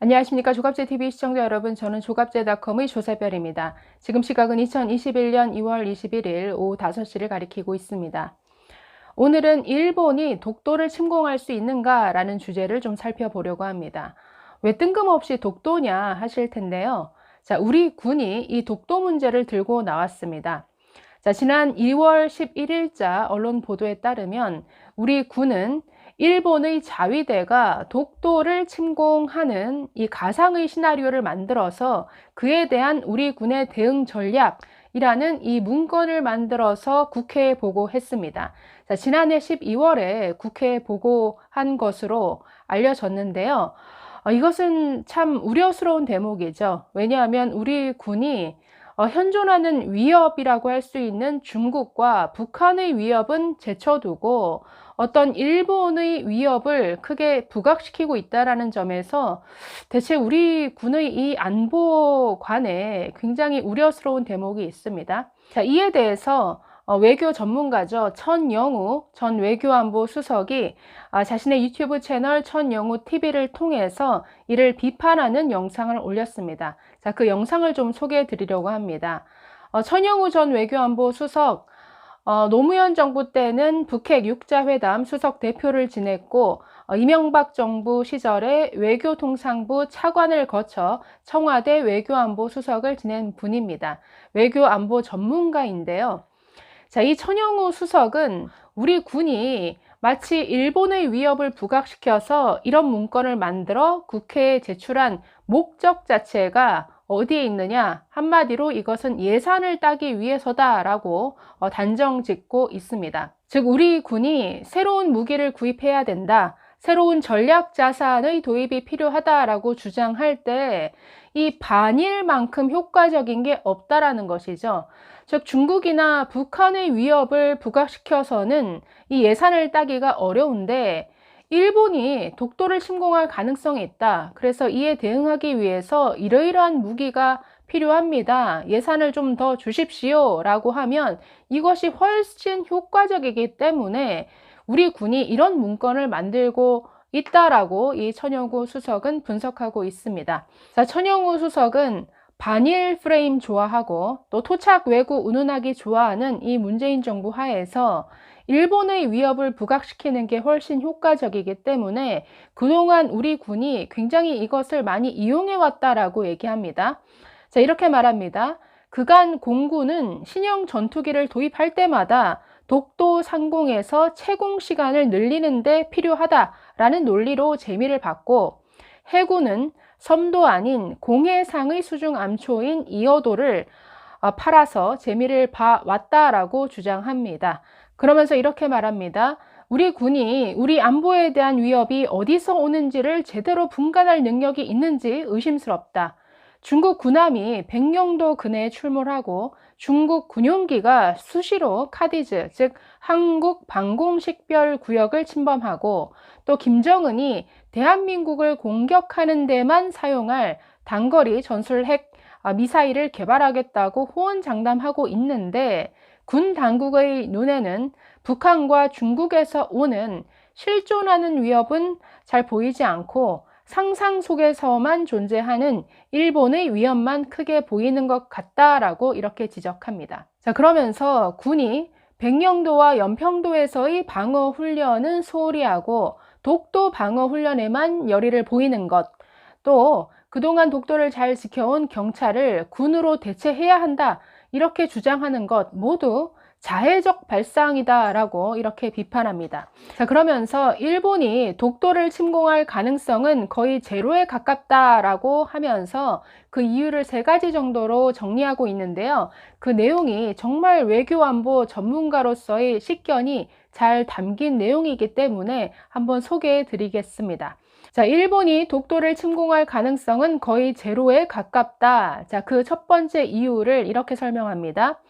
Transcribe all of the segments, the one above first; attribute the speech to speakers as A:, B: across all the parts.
A: 안녕하십니까. 조갑제TV 시청자 여러분, 저는 조갑제닷컴의 조세별입니다. 지금 시각은 2021년 2월 21일 오후 5시를 가리키고 있습니다. 오늘은 일본이 독도를 침공할 수 있는가 라는 주제를 좀 살펴보려고 합니다. 왜 뜬금없이 독도냐 하실 텐데요. 자, 우리 군이 이 독도 문제를 들고 나왔습니다. 자, 지난 2월 11일자 언론 보도에 따르면 우리 군은 일본의 자위대가 독도를 침공하는 이 가상의 시나리오를 만들어서 그에 대한 우리 군의 대응 전략이라는 이 문건을 만들어서 국회에 보고했습니다. 자, 지난해 12월에 국회에 보고한 것으로 알려졌는데요. 이것은 참 우려스러운 대목이죠. 왜냐하면 우리 군이 현존하는 위협이라고 할 수 있는 중국과 북한의 위협은 제쳐두고 어떤 일본의 위협을 크게 부각시키고 있다는 점에서 대체 우리 군의 이 안보관에 굉장히 우려스러운 대목이 있습니다. 자, 이에 대해서 외교 전문가죠. 천영우 전 외교안보 수석이 자신의 유튜브 채널 천영우 TV를 통해서 이를 비판하는 영상을 올렸습니다. 자, 그 영상을 좀 소개해 드리려고 합니다. 천영우 전 외교안보 수석, 노무현 정부 때는 북핵 육자회담 수석 대표를 지냈고 이명박 정부 시절에 외교통상부 차관을 거쳐 청와대 외교안보 수석을 지낸 분입니다. 외교안보 전문가인데요. 자, 이 천영우 수석은 우리 군이 마치 일본의 위협을 부각시켜서 이런 문건을 만들어 국회에 제출한 목적 자체가 어디에 있느냐? 한마디로 이것은 예산을 따기 위해서다라고 단정 짓고 있습니다. 즉, 우리 군이 새로운 무기를 구입해야 된다. 새로운 전략 자산의 도입이 필요하다라고 주장할 때 이 반일만큼 효과적인 게 없다라는 것이죠. 즉, 중국이나 북한의 위협을 부각시켜서는 이 예산을 따기가 어려운데 일본이 독도를 침공할 가능성이 있다. 그래서 이에 대응하기 위해서 이러이러한 무기가 필요합니다. 예산을 좀 더 주십시오. 라고 하면 이것이 훨씬 효과적이기 때문에 우리 군이 이런 문건을 만들고 있다라고 이 천영우 수석은 분석하고 있습니다. 자, 천영우 수석은 반일 프레임 좋아하고 또 토착 왜구 운운하기 좋아하는 이 문재인 정부 하에서 일본의 위협을 부각시키는 게 훨씬 효과적이기 때문에 그동안 우리 군이 굉장히 이것을 많이 이용해 왔다라고 얘기합니다. 자, 이렇게 말합니다. 그간 공군은 신형 전투기를 도입할 때마다 독도 상공에서 채공 시간을 늘리는 데 필요하다라는 논리로 재미를 봤고, 해군은 섬도 아닌 공해상의 수중 암초인 이어도를 팔아서 재미를 봐왔다라고 주장합니다. 그러면서 이렇게 말합니다. 우리 군이 우리 안보에 대한 위협이 어디서 오는지를 제대로 분간할 능력이 있는지 의심스럽다. 중국 군함이 백령도 근해에 출몰하고 중국 군용기가 수시로 카디즈, 즉 한국 방공식별 구역을 침범하고 또 김정은이 대한민국을 공격하는 데만 사용할 단거리 전술핵 미사일을 개발하겠다고 호언장담하고 있는데 군 당국의 눈에는 북한과 중국에서 오는 실존하는 위협은 잘 보이지 않고 상상 속에서만 존재하는 일본의 위협만 크게 보이는 것 같다라고 이렇게 지적합니다. 자, 그러면서 군이 백령도와 연평도에서의 방어 훈련은 소홀히 하고 독도 방어 훈련에만 열의를 보이는 것, 또 그동안 독도를 잘 지켜온 경찰을 군으로 대체해야 한다 이렇게 주장하는 것 모두 자해적 발상이다라고 이렇게 비판합니다. 자, 그러면서 일본이 독도를 침공할 가능성은 거의 제로에 가깝다라고 하면서 그 이유를 3가지 정도로 정리하고 있는데요. 그 내용이 정말 외교안보 전문가로서의 식견이 잘 담긴 내용이기 때문에 한번 소개해 드리겠습니다. 자, 일본이 독도를 침공할 가능성은 거의 제로에 가깝다. 자, 그 첫 번째 이유를 이렇게 설명합니다.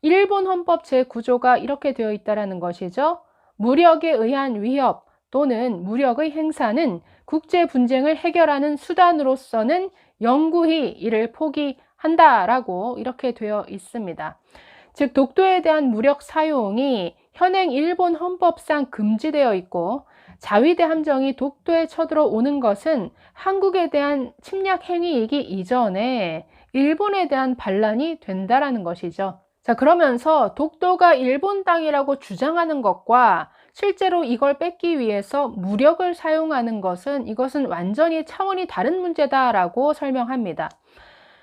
A: 일본 헌법 제9조가 이렇게 되어 있다는 것이죠. 무력에 의한 위협 또는 무력의 행사는 국제 분쟁을 해결하는 수단으로서는 영구히 이를 포기한다라고 이렇게 되어 있습니다. 즉, 독도에 대한 무력 사용이 현행 일본 헌법상 금지되어 있고 자위대 함정이 독도에 쳐들어오는 것은 한국에 대한 침략 행위이기 이전에 일본에 대한 반란이 된다라는 것이죠. 자, 그러면서 독도가 일본 땅이라고 주장하는 것과 실제로 이걸 뺏기 위해서 무력을 사용하는 것은 이것은 완전히 차원이 다른 문제다라고 설명합니다.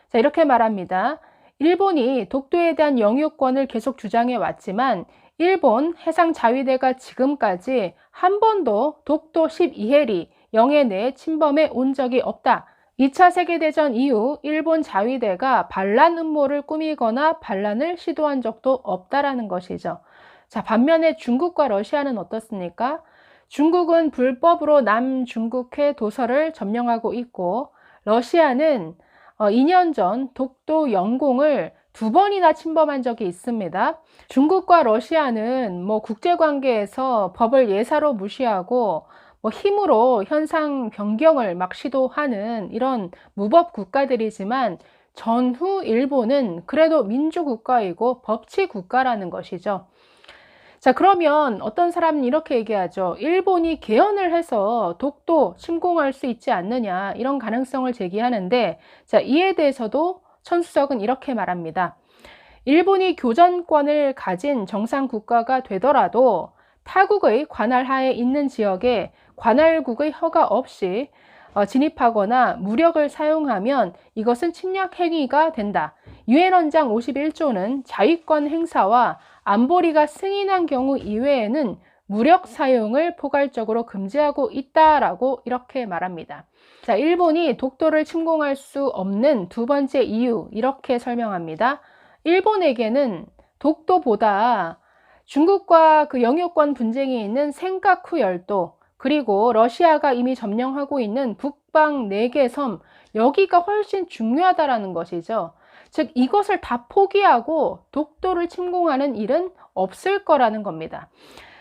A: 자, 이렇게 말합니다. 일본이 독도에 대한 영유권을 계속 주장해 왔지만 일본 해상 자위대가 지금까지 한 번도 독도 12해리 영해 내에 침범해 온 적이 없다. 2차 세계대전 이후 일본 자위대가 반란 음모를 꾸미거나 반란을 시도한 적도 없다라는 것이죠. 자, 반면에 중국과 러시아는 어떻습니까? 중국은 불법으로 남중국해 도서를 점령하고 있고 러시아는 2년 전 독도 영공을 2번이나 침범한 적이 있습니다. 중국과 러시아는 국제관계에서 법을 예사로 무시하고 힘으로 현상 변경을 막 시도하는 이런 무법 국가들이지만 전후 일본은 그래도 민주국가이고 법치국가라는 것이죠. 자, 그러면 어떤 사람은 이렇게 얘기하죠. 일본이 개헌을 해서 독도 침공할 수 있지 않느냐, 이런 가능성을 제기하는데, 자, 이에 대해서도 천수석은 이렇게 말합니다. 일본이 교전권을 가진 정상 국가가 되더라도 타국의 관할 하에 있는 지역에 관할국의 허가 없이 진입하거나 무력을 사용하면 이것은 침략 행위가 된다. 유엔 헌장 51조는 자위권 행사와 안보리가 승인한 경우 이외에는 무력 사용을 포괄적으로 금지하고 있다라고 이렇게 말합니다. 자, 일본이 독도를 침공할 수 없는 두 번째 이유, 이렇게 설명합니다. 일본에게는 독도보다 중국과 그 영유권 분쟁이 있는 센카쿠 열도, 그리고 러시아가 이미 점령하고 있는 북방 4개 섬, 여기가 훨씬 중요하다라는 것이죠. 즉, 이것을 다 포기하고 독도를 침공하는 일은 없을 거라는 겁니다.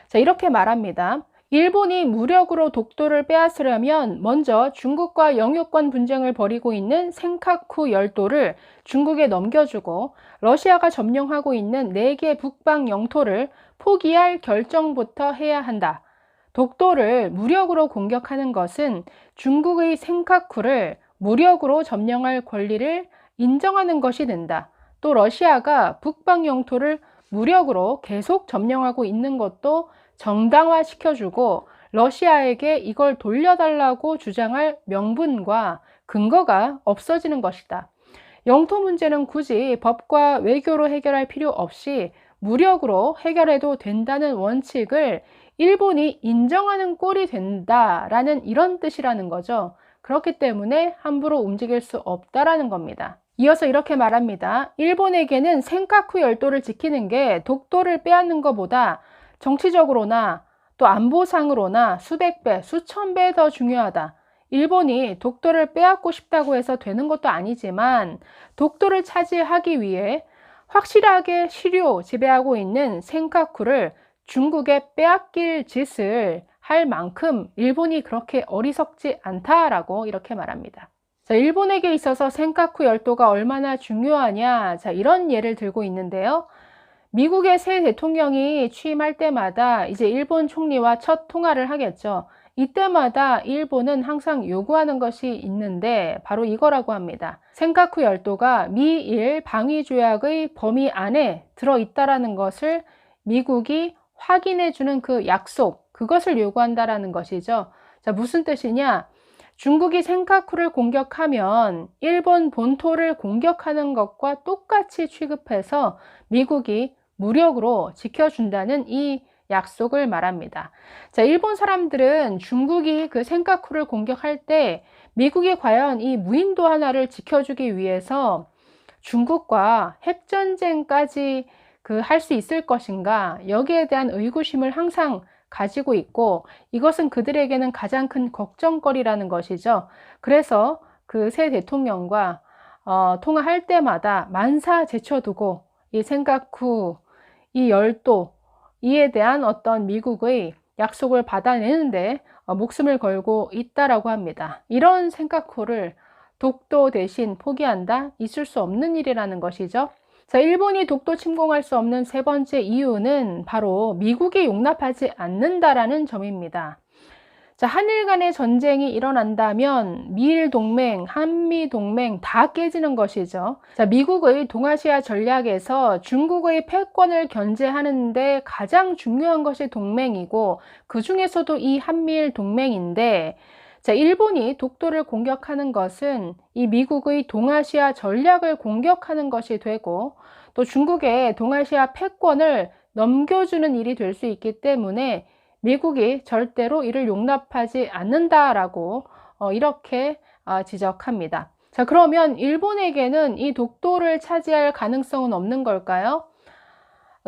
A: 자, 이렇게 말합니다. 일본이 무력으로 독도를 빼앗으려면 먼저 중국과 영유권 분쟁을 벌이고 있는 센카쿠 열도를 중국에 넘겨주고 러시아가 점령하고 있는 4개 북방 영토를 포기할 결정부터 해야 한다. 독도를 무력으로 공격하는 것은 중국의 센카쿠를 무력으로 점령할 권리를 인정하는 것이 된다. 또 러시아가 북방 영토를 무력으로 계속 점령하고 있는 것도 정당화시켜주고 러시아에게 이걸 돌려달라고 주장할 명분과 근거가 없어지는 것이다. 영토 문제는 굳이 법과 외교로 해결할 필요 없이 무력으로 해결해도 된다는 원칙을 일본이 인정하는 꼴이 된다라는 이런 뜻이라는 거죠. 그렇기 때문에 함부로 움직일 수 없다라는 겁니다. 이어서 이렇게 말합니다. 일본에게는 센카쿠 열도를 지키는 게 독도를 빼앗는 것보다 정치적으로나 또 안보상으로나 수백 배, 수천 배 더 중요하다. 일본이 독도를 빼앗고 싶다고 해서 되는 것도 아니지만 독도를 차지하기 위해 확실하게 시료 지배하고 있는 센카쿠를 중국에 빼앗길 짓을 할 만큼 일본이 그렇게 어리석지 않다라고 이렇게 말합니다. 자, 일본에게 있어서 센카쿠 열도가 얼마나 중요하냐, 자, 이런 예를 들고 있는데요. 미국의 새 대통령이 취임할 때마다 이제 일본 총리와 첫 통화를 하겠죠. 이때마다 일본은 항상 요구하는 것이 있는데 바로 이거라고 합니다. 센카쿠 열도가 미일 방위 조약의 범위 안에 들어있다라는 것을 미국이 확인해 주는 그 약속, 그것을 요구한다라는 것이죠. 자, 무슨 뜻이냐? 중국이 센카쿠를 공격하면 일본 본토를 공격하는 것과 똑같이 취급해서 미국이 무력으로 지켜준다는 이 약속을 말합니다. 자, 일본 사람들은 중국이 그 센카쿠를 공격할 때 미국이 과연 이 무인도 하나를 지켜주기 위해서 중국과 핵전쟁까지 할 수 있을 것인가, 여기에 대한 의구심을 항상 가지고 있고 이것은 그들에게는 가장 큰 걱정거리라는 것이죠. 그래서 그 새 대통령과 통화할 때마다 만사 제쳐두고 이 센카쿠, 이 열도, 이에 대한 어떤 미국의 약속을 받아내는데 목숨을 걸고 있다라고 합니다. 이런 센카쿠를 독도 대신 포기한다? 있을 수 없는 일이라는 것이죠. 자, 일본이 독도 침공할 수 없는 세 번째 이유는 바로 미국이 용납하지 않는다라는 점입니다. 자, 한일 간의 전쟁이 일어난다면 미일 동맹, 한미 동맹 다 깨지는 것이죠. 자, 미국의 동아시아 전략에서 중국의 패권을 견제하는데 가장 중요한 것이 동맹이고, 그 중에서도 이 한미일 동맹인데, 자, 일본이 독도를 공격하는 것은 이 미국의 동아시아 전략을 공격하는 것이 되고, 또 중국의 동아시아 패권을 넘겨주는 일이 될 수 있기 때문에 미국이 절대로 이를 용납하지 않는다라고 이렇게 지적합니다. 자, 그러면 일본에게는 이 독도를 차지할 가능성은 없는 걸까요?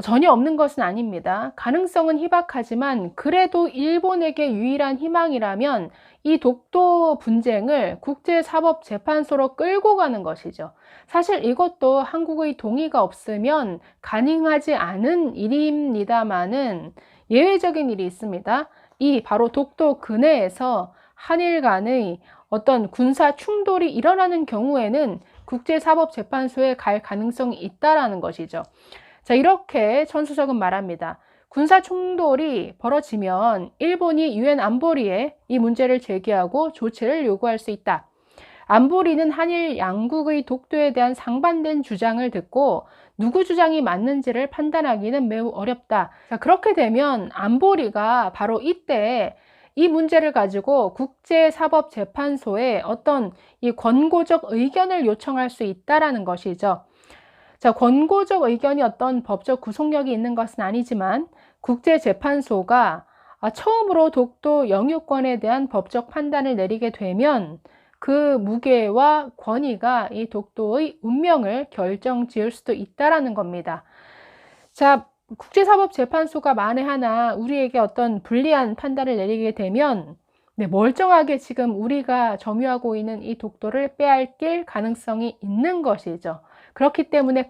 A: 전혀 없는 것은 아닙니다. 가능성은 희박하지만 그래도 일본에게 유일한 희망이라면 이 독도 분쟁을 국제사법재판소로 끌고 가는 것이죠. 사실 이것도 한국의 동의가 없으면 가능하지 않은 일입니다만은 예외적인 일이 있습니다. 이 바로 독도 근해에서 한일 간의 어떤 군사 충돌이 일어나는 경우에는 국제사법재판소에 갈 가능성이 있다라는 것이죠. 자, 이렇게 천수석은 말합니다. 군사 충돌이 벌어지면 일본이 유엔 안보리에 이 문제를 제기하고 조치를 요구할 수 있다. 안보리는 한일 양국의 독도에 대한 상반된 주장을 듣고 누구 주장이 맞는지를 판단하기는 매우 어렵다. 자, 그렇게 되면 안보리가 바로 이때 이 문제를 가지고 국제사법재판소에 어떤 이 권고적 의견을 요청할 수 있다라는 것이죠. 자, 권고적 의견이 어떤 법적 구속력이 있는 것은 아니지만 국제재판소가 처음으로 독도 영유권에 대한 법적 판단을 내리게 되면 그 무게와 권위가 이 독도의 운명을 결정지을 수도 있다라는 겁니다. 자, 국제사법재판소가 만에 하나 우리에게 어떤 불리한 판단을 내리게 되면 멀쩡하게 지금 우리가 점유하고 있는 이 독도를 빼앗길 가능성이 있는 것이죠. 그렇기 때문에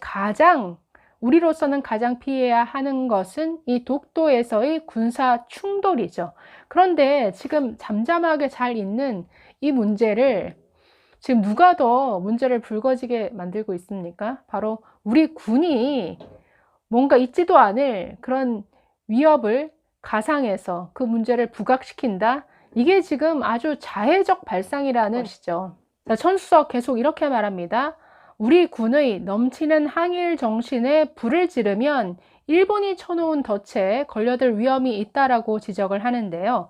A: 우리로서는 가장 피해야 하는 것은 이 독도에서의 군사 충돌이죠. 그런데 지금 잠잠하게 잘 있는 이 문제를 지금 누가 더 문제를 불거지게 만들고 있습니까? 바로 우리 군이 뭔가 있지도 않을 그런 위협을 가상해서 그 문제를 부각시킨다? 이게 지금 아주 자해적 발상이라는 것이죠. 자, 천수석 계속 이렇게 말합니다. 우리 군의 넘치는 항일 정신에 불을 지르면 일본이 쳐놓은 덫에 걸려들 위험이 있다라고 지적을 하는데요.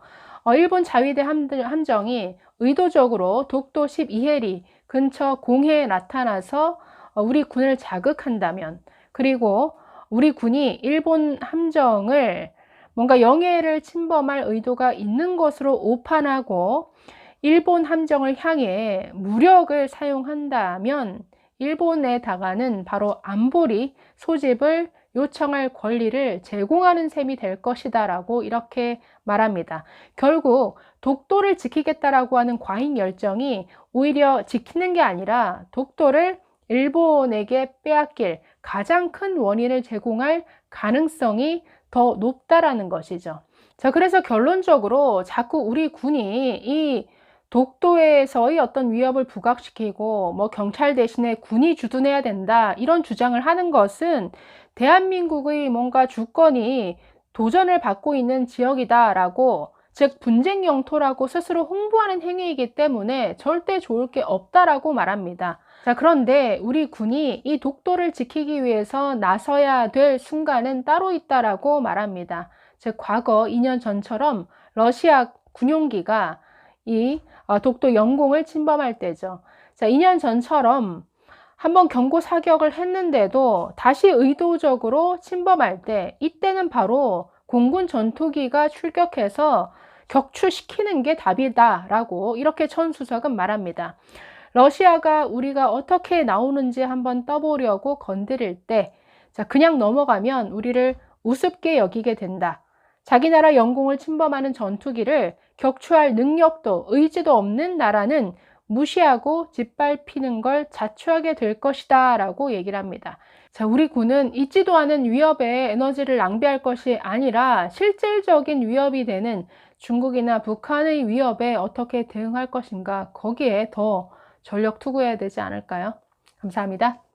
A: 일본 자위대 함정이 의도적으로 독도 12해리 근처 공해에 나타나서 우리 군을 자극한다면, 그리고 우리 군이 일본 함정을 뭔가 영해를 침범할 의도가 있는 것으로 오판하고 일본 함정을 향해 무력을 사용한다면 일본에다가는 바로 안보리 소집을 요청할 권리를 제공하는 셈이 될 것이다 라고 이렇게 말합니다. 결국 독도를 지키겠다라고 하는 과잉 열정이 오히려 지키는 게 아니라 독도를 일본에게 빼앗길 가장 큰 원인을 제공할 가능성이 더 높다라는 것이죠. 자, 그래서 결론적으로 자꾸 우리 군이 이 독도에서의 어떤 위협을 부각시키고 경찰 대신에 군이 주둔해야 된다 이런 주장을 하는 것은 대한민국의 뭔가 주권이 도전을 받고 있는 지역이다라고, 즉 분쟁 영토라고 스스로 홍보하는 행위이기 때문에 절대 좋을 게 없다라고 말합니다. 자, 그런데 우리 군이 이 독도를 지키기 위해서 나서야 될 순간은 따로 있다라고 말합니다. 즉 과거 2년 전처럼 러시아 군용기가 이 독도 영공을 침범할 때죠. 자, 2년 전처럼 한번 경고 사격을 했는데도 다시 의도적으로 침범할 때, 이때는 바로 공군 전투기가 출격해서 격추시키는 게 답이다라고 이렇게 천수석은 말합니다. 러시아가 우리가 어떻게 나오는지 한번 떠보려고 건드릴 때, 자, 그냥 넘어가면 우리를 우습게 여기게 된다. 자기 나라 영공을 침범하는 전투기를 격추할 능력도 의지도 없는 나라는 무시하고 짓밟히는 걸 자초하게 될 것이다 라고 얘기를 합니다. 자, 우리 군은 있지도 않은 위협에 에너지를 낭비할 것이 아니라 실질적인 위협이 되는 중국이나 북한의 위협에 어떻게 대응할 것인가, 거기에 더 전력 투구해야 되지 않을까요? 감사합니다.